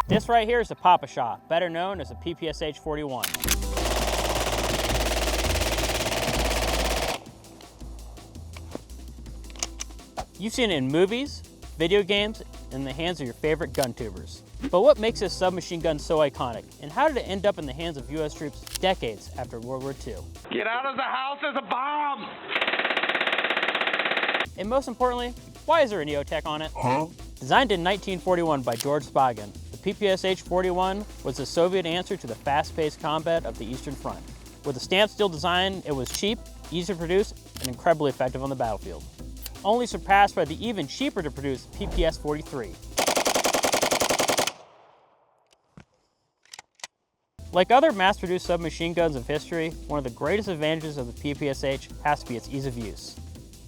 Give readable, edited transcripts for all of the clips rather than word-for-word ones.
This right here is a ppsh, better known as a ppsh-41. You've seen it in movies, video games, and in the hands of your favorite gun tubers. But what makes this submachine gun so iconic, and how did it end up in the hands of US troops decades after World War II? Get out of the house, there's a bomb! And most importantly, why is there a Neotech on it? Huh? Designed in 1941 by George Spagin, the ppsh-41 was the Soviet answer to the fast-paced combat of the Eastern Front. With a stamped steel design, it was cheap, easy to produce, and incredibly effective on the battlefield. Only surpassed by the even cheaper to produce PPS-43. Like other mass-produced submachine guns of history, one of the greatest advantages of the PPSH has to be its ease of use.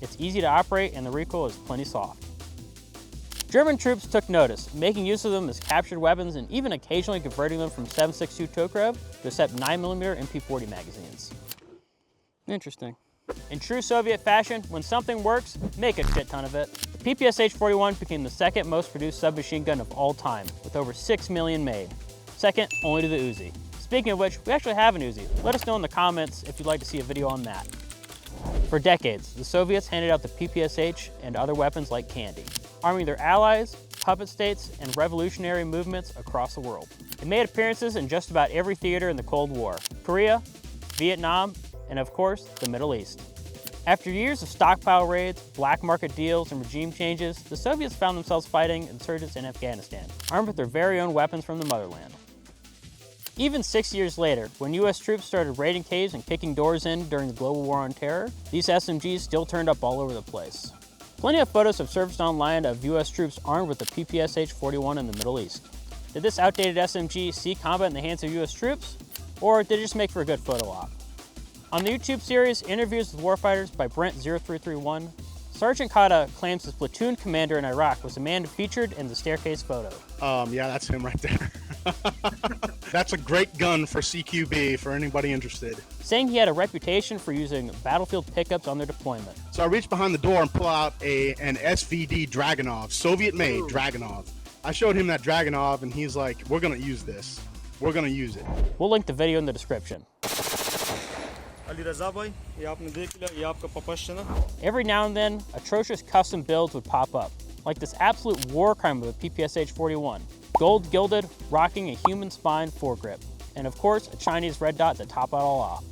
It's easy to operate and the recoil is plenty soft. German troops took notice, making use of them as captured weapons and even occasionally converting them from 7.62 Tokarev to accept 9mm MP40 magazines. Interesting. In true Soviet fashion, when something works, make a shit ton of it. The ppsh-41 became the second most produced submachine gun of all time, with over 6 million made. Second only to the Uzi. Speaking of which, we actually have an Uzi. Let us know in the comments if you'd like to see a video on that. For decades, the Soviets handed out the PPSH and other weapons like candy, arming their allies, puppet states, and revolutionary movements across the world. It made appearances in just about every theater in the Cold War: Korea, Vietnam, and of course, the Middle East. After years of stockpile raids, black market deals, and regime changes, the Soviets found themselves fighting insurgents in Afghanistan, armed with their very own weapons from the motherland. Even 6 years later, when US troops started raiding caves and kicking doors in during the global war on terror, these SMGs still turned up all over the place. Plenty of photos have surfaced online of US troops armed with the ppsh-41 in the Middle East. Did this outdated SMG see combat in the hands of US troops, or did it just make for a good photo op? On the YouTube series Interviews with Warfighters by Brent0331, Sergeant Cada claims his platoon commander in Iraq was the man featured in the staircase photo. Yeah, that's him right there. That's a great gun for CQB for anybody interested. Saying he had a reputation for using battlefield pickups on their deployment. So I reached behind the door and pull out an SVD Dragunov, Soviet-made Dragunov. I showed him that Dragunov and he's like, we're gonna use this. We're gonna use it. We'll link the video in the description. Every now and then, atrocious custom builds would pop up, like this absolute war crime of a ppsh-41. Gold gilded, rocking a human spine foregrip, and of course, a Chinese red dot to top it all off.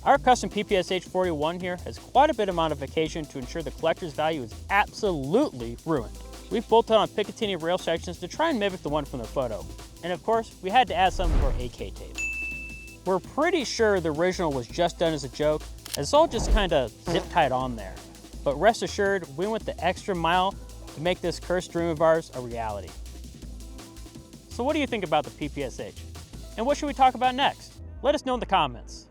Our custom ppsh-41 here has quite a bit of modification to ensure the collector's value is absolutely ruined. We've bolted on Picatinny rail sections to try and mimic the one from the photo. And of course, we had to add some of our AK tape. We're pretty sure the original was just done as a joke, as it's all just kinda zip tied on there. But rest assured, we went the extra mile to make this cursed dream of ours a reality. So what do you think about the PPSH? And what should we talk about next? Let us know in the comments.